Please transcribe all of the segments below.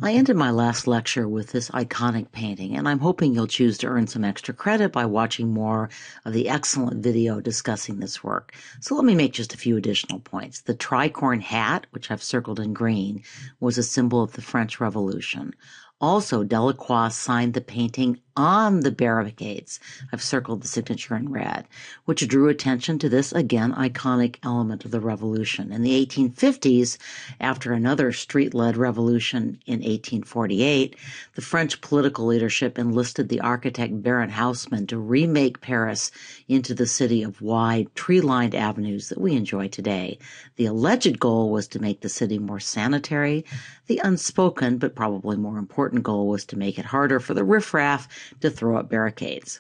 I ended my last lecture with this iconic painting, and I'm hoping you'll choose to earn some extra credit by watching more of the excellent video discussing this work. So let me make just a few additional points. The tricorn hat, which I've circled in green, was a symbol of the French Revolution. Also, Delacroix signed the painting on the barricades. I've circled the signature in red, which drew attention to this, again, iconic element of the revolution. In the 1850s, after another street-led revolution in 1848, the French political leadership enlisted the architect Baron Haussmann to remake Paris into the city of wide, tree-lined avenues that we enjoy today. The alleged goal was to make the city more sanitary. The unspoken, but probably more important goal was to make it harder for the riffraff to throw up barricades.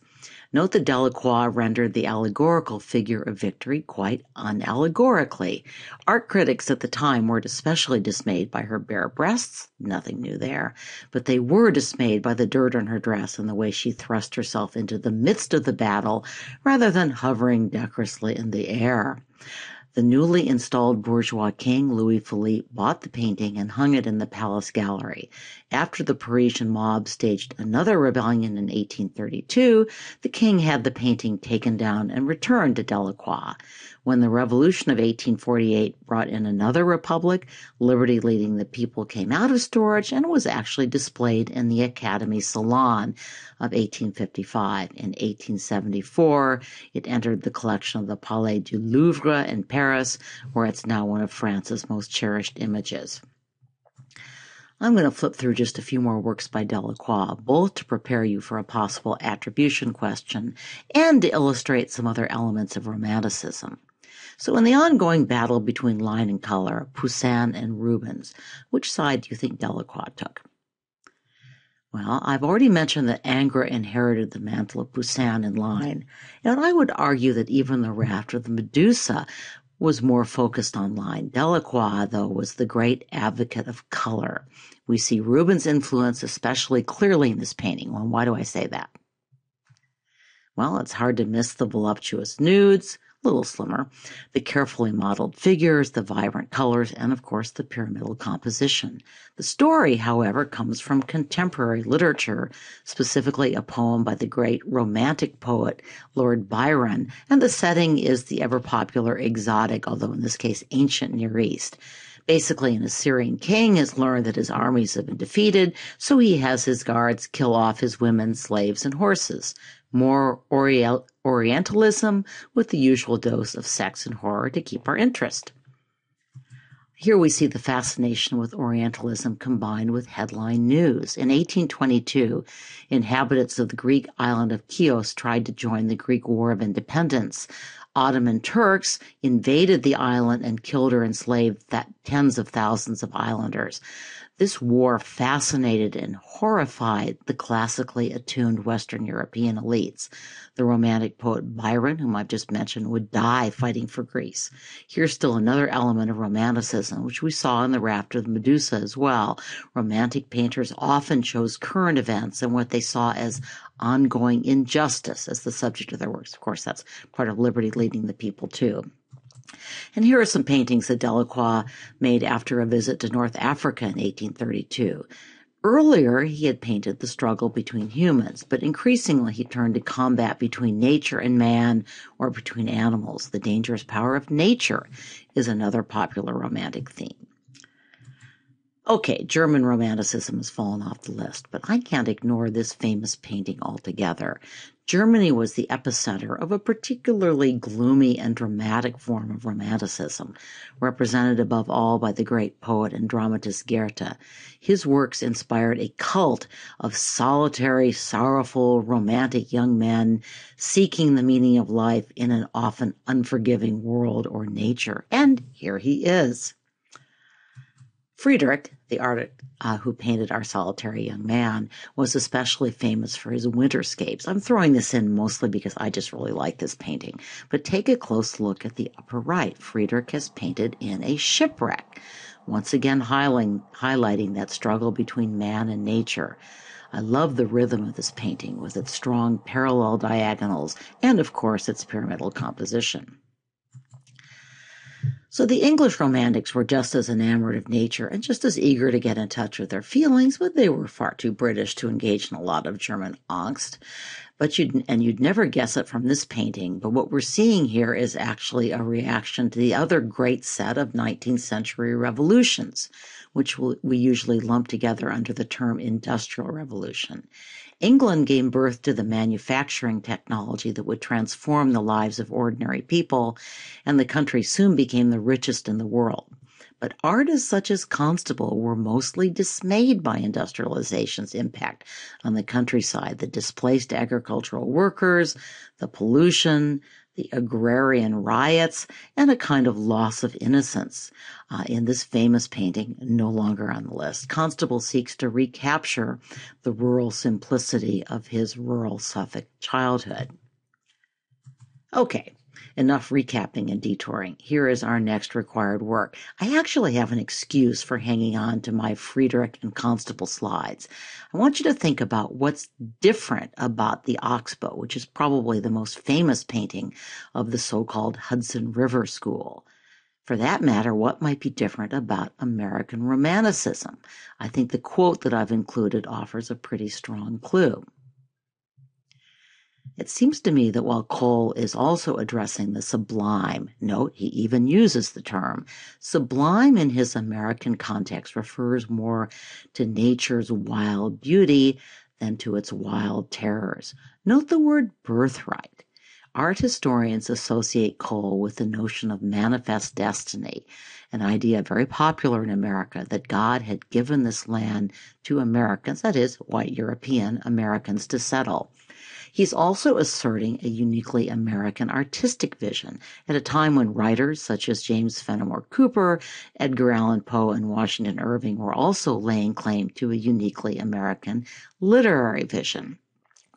Note that Delacroix rendered the allegorical figure of victory quite unallegorically. Art critics at the time weren't especially dismayed by her bare breasts, nothing new there, but they were dismayed by the dirt on her dress and the way she thrust herself into the midst of the battle rather than hovering decorously in the air. The newly installed bourgeois king, Louis Philippe, bought the painting and hung it in the palace gallery. After the Parisian mob staged another rebellion in 1832, the king had the painting taken down and returned to Delacroix. When the Revolution of 1848 brought in another republic, liberty leading the people came out of storage and was actually displayed in the Academy Salon of 1855. In 1874, it entered the collection of the Palais du Louvre in Paris, where it's now one of France's most cherished images. I'm going to flip through just a few more works by Delacroix, both to prepare you for a possible attribution question and to illustrate some other elements of Romanticism. So in the ongoing battle between line and color, Poussin and Rubens, which side do you think Delacroix took? Well, I've already mentioned that Ingres inherited the mantle of Poussin in line, and I would argue that even the raft of the Medusa was more focused on line. Delacroix, though, was the great advocate of color. We see Rubens' influence especially clearly in this painting. Well, why do I say that? Well, it's hard to miss the voluptuous nudes, a little slimmer, the carefully modeled figures, the vibrant colors, and of course the pyramidal composition. The story, however, comes from contemporary literature, specifically a poem by the great Romantic poet Lord Byron, and the setting is the ever-popular exotic, although in this case ancient Near East. Basically, an Assyrian king has learned that his armies have been defeated, so he has his guards kill off his women, slaves, and horses. More Orientalism with the usual dose of sex and horror to keep our interest. Here we see the fascination with Orientalism combined with headline news. In 1822, inhabitants of the Greek island of Chios tried to join the Greek War of Independence. Ottoman Turks invaded the island and killed or enslaved tens of thousands of islanders. This war fascinated and horrified the classically attuned Western European elites. The Romantic poet Byron, whom I've just mentioned, would die fighting for Greece. Here's still another element of Romanticism, which we saw in the Raft of the Medusa as well. Romantic painters often chose current events and what they saw as ongoing injustice as the subject of their works. Of course, that's part of liberty leading the people, too. And here are some paintings that Delacroix made after a visit to North Africa in 1832. Earlier, he had painted the struggle between humans, but increasingly he turned to combat between nature and man or between animals. The dangerous power of nature is another popular Romantic theme. Okay, German Romanticism has fallen off the list, but I can't ignore this famous painting altogether. Germany was the epicenter of a particularly gloomy and dramatic form of Romanticism, represented above all by the great poet and dramatist Goethe. His works inspired a cult of solitary, sorrowful, romantic young men seeking the meaning of life in an often unforgiving world or nature. And here he is. Friedrich, the artist who painted Our Solitary Young Man, was especially famous for his winterscapes. I'm throwing this in mostly because I just really like this painting. But take a close look at the upper right. Friedrich has painted in a shipwreck, once again highlighting that struggle between man and nature. I love the rhythm of this painting with its strong parallel diagonals and, of course, its pyramidal composition. So the English Romantics were just as enamored of nature and just as eager to get in touch with their feelings, but they were far too British to engage in a lot of German angst. But you'd never guess it from this painting, but what we're seeing here is actually a reaction to the other great set of 19th century revolutions, which we usually lump together under the term Industrial Revolution. England gave birth to the manufacturing technology that would transform the lives of ordinary people, and the country soon became the richest in the world. But artists such as Constable were mostly dismayed by industrialization's impact on the countryside, the displaced agricultural workers, the pollution, the agrarian riots, and a kind of loss of innocence. In this famous painting, no longer on the list, Constable seeks to recapture the rural simplicity of his rural Suffolk childhood. Okay. Enough recapping and detouring. Here is our next required work. I actually have an excuse for hanging on to my Friedrich and Constable slides. I want you to think about what's different about the Oxbow, which is probably the most famous painting of the so-called Hudson River School. For that matter, what might be different about American Romanticism? I think the quote that I've included offers a pretty strong clue. It seems to me that while Cole is also addressing the sublime, note he even uses the term, sublime in his American context refers more to nature's wild beauty than to its wild terrors. Note the word birthright. Art historians associate Cole with the notion of manifest destiny, an idea very popular in America that God had given this land to Americans, that is, white European Americans, to settle. He's also asserting a uniquely American artistic vision at a time when writers such as James Fenimore Cooper, Edgar Allan Poe, and Washington Irving were also laying claim to a uniquely American literary vision.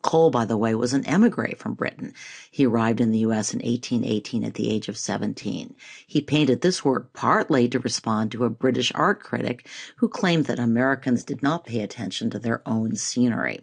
Cole, by the way, was an emigre from Britain. He arrived in the U.S. in 1818 at the age of 17. He painted this work partly to respond to a British art critic who claimed that Americans did not pay attention to their own scenery.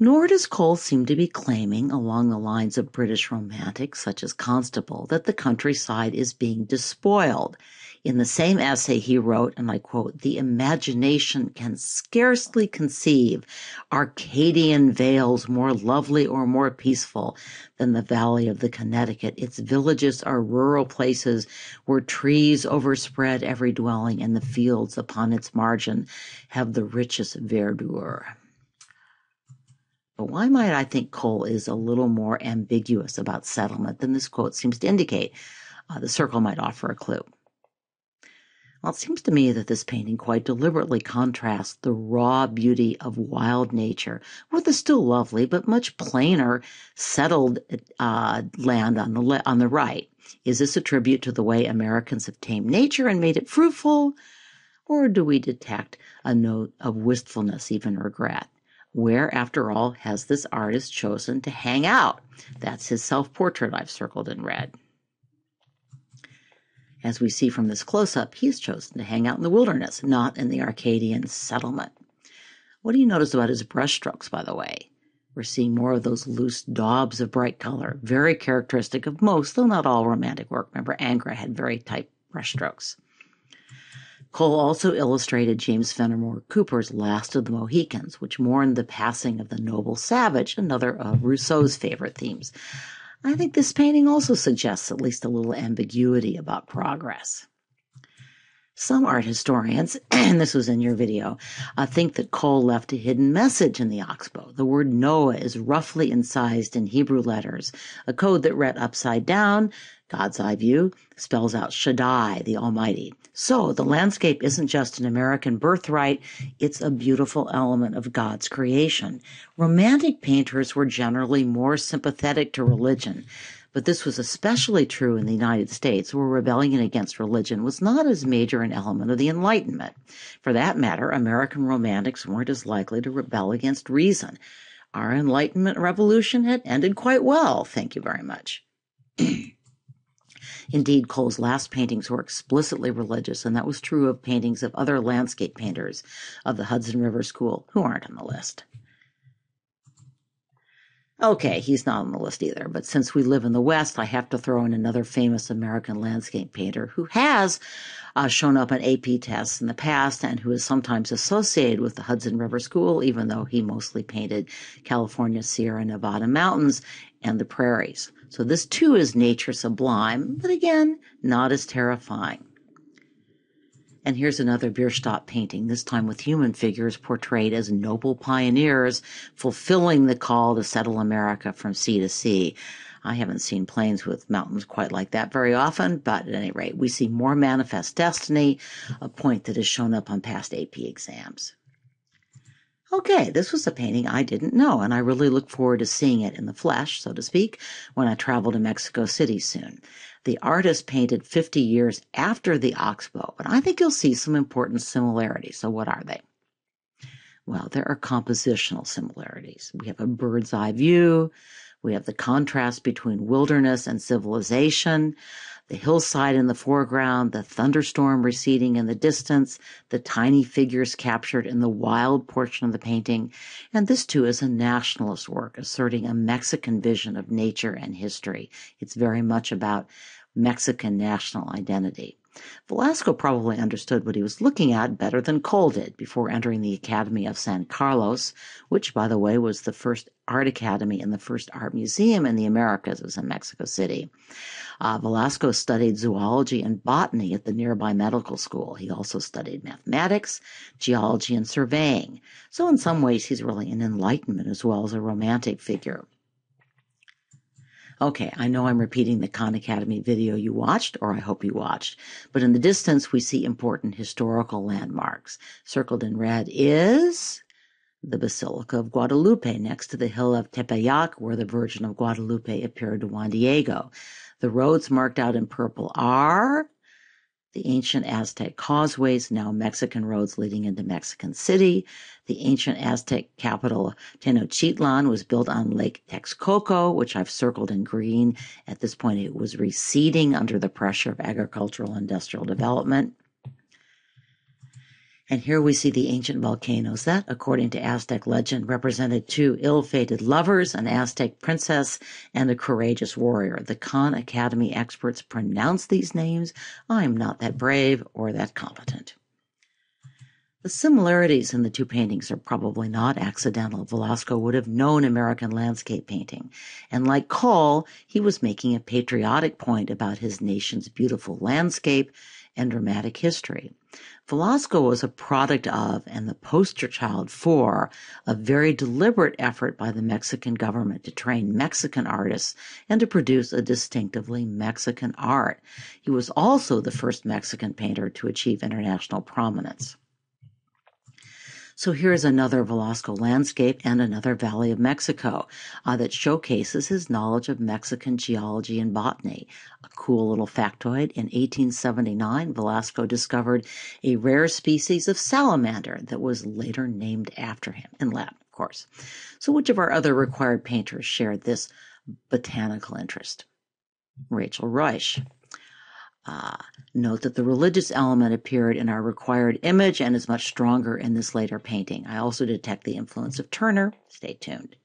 Nor does Cole seem to be claiming, along the lines of British romantics such as Constable, that the countryside is being despoiled. In the same essay he wrote, and I quote, "The imagination can scarcely conceive Arcadian vales more lovely or more peaceful than the valley of the Connecticut. Its villages are rural places where trees overspread every dwelling, and the fields upon its margin have the richest verdure." But why might I think Cole is a little more ambiguous about settlement than this quote seems to indicate? The circle might offer a clue. Well, it seems to me that this painting quite deliberately contrasts the raw beauty of wild nature with the still lovely but much plainer settled land on the right. Is this a tribute to the way Americans have tamed nature and made it fruitful? Or do we detect a note of wistfulness, even regret? Where, after all, has this artist chosen to hang out? That's his self-portrait I've circled in red. As we see from this close-up, he's chosen to hang out in the wilderness, not in the Arcadian settlement. What do you notice about his brushstrokes, by the way? We're seeing more of those loose daubs of bright color, very characteristic of most, though not all, romantic work. Remember, Ingres had very tight brushstrokes. Cole also illustrated James Fenimore Cooper's Last of the Mohicans, which mourned the passing of the noble savage, another of Rousseau's favorite themes. I think this painting also suggests at least a little ambiguity about progress. Some art historians, and this was in your video, think that Cole left a hidden message in the Oxbow. The word Noah is roughly incised in Hebrew letters, a code that read upside down, God's eye view, spells out Shaddai, the Almighty. So the landscape isn't just an American birthright, it's a beautiful element of God's creation. Romantic painters were generally more sympathetic to religion, but this was especially true in the United States, where rebellion against religion was not as major an element of the Enlightenment. For that matter, American romantics weren't as likely to rebel against reason. Our Enlightenment revolution had ended quite well, thank you very much. Indeed, Cole's last paintings were explicitly religious, and that was true of paintings of other landscape painters of the Hudson River School, who aren't on the list. Okay, he's not on the list either, but since we live in the West, I have to throw in another famous American landscape painter who has shown up on AP tests in the past and who is sometimes associated with the Hudson River School, even though he mostly painted California, Sierra Nevada mountains and the prairies. So this too is nature sublime, but again, not as terrifying. And here's another Bierstadt painting, this time with human figures portrayed as noble pioneers fulfilling the call to settle America from sea to sea. I haven't seen plains with mountains quite like that very often, but at any rate, we see more manifest destiny, a point that has shown up on past AP exams. Okay, this was a painting I didn't know, and I really look forward to seeing it in the flesh, so to speak, when I travel to Mexico City soon. The artist painted 50 years after the Oxbow, but I think you'll see some important similarities. So what are they? Well, there are compositional similarities. We have a bird's eye view. We have the contrast between wilderness and civilization, the hillside in the foreground, the thunderstorm receding in the distance, the tiny figures captured in the wild portion of the painting. And this too is a nationalist work asserting a Mexican vision of nature and history. It's very much about Mexican national identity. Velasco probably understood what he was looking at better than Cole did before entering the Academy of San Carlos, which, by the way, was the first art academy and the first art museum in the Americas. It was in Mexico City. Velasco studied zoology and botany at the nearby medical school. He also studied mathematics, geology, and surveying. So in some ways, he's really an Enlightenment as well as a Romantic figure. Okay, I know I'm repeating the Khan Academy video you watched, or I hope you watched, but in the distance we see important historical landmarks. Circled in red is the Basilica of Guadalupe next to the hill of Tepeyac, where the Virgin of Guadalupe appeared to Juan Diego. The roads marked out in purple are the ancient Aztec causeways, now Mexican roads leading into Mexican City. The ancient Aztec capital Tenochtitlan was built on Lake Texcoco, which I've circled in green. At this point, it was receding under the pressure of agricultural industrial development. And here we see the ancient volcanoes that, according to Aztec legend, represented two ill-fated lovers, an Aztec princess and a courageous warrior. The Khan Academy experts pronounce these names. I'm not that brave or that competent. The similarities in the two paintings are probably not accidental. Velasco would have known American landscape painting. And like Cole, he was making a patriotic point about his nation's beautiful landscape and dramatic history. Velasco was a product of and the poster child for a very deliberate effort by the Mexican government to train Mexican artists and to produce a distinctively Mexican art. He was also the first Mexican painter to achieve international prominence. So here's another Velasco landscape and another Valley of Mexico that showcases his knowledge of Mexican geology and botany. A cool little factoid, in 1879, Velasco discovered a rare species of salamander that was later named after him, in Latin, of course. So which of our other required painters shared this botanical interest? Rachel Reusch. Note that the religious element appeared in our required image and is much stronger in this later painting. I also detect the influence of Turner. Stay tuned.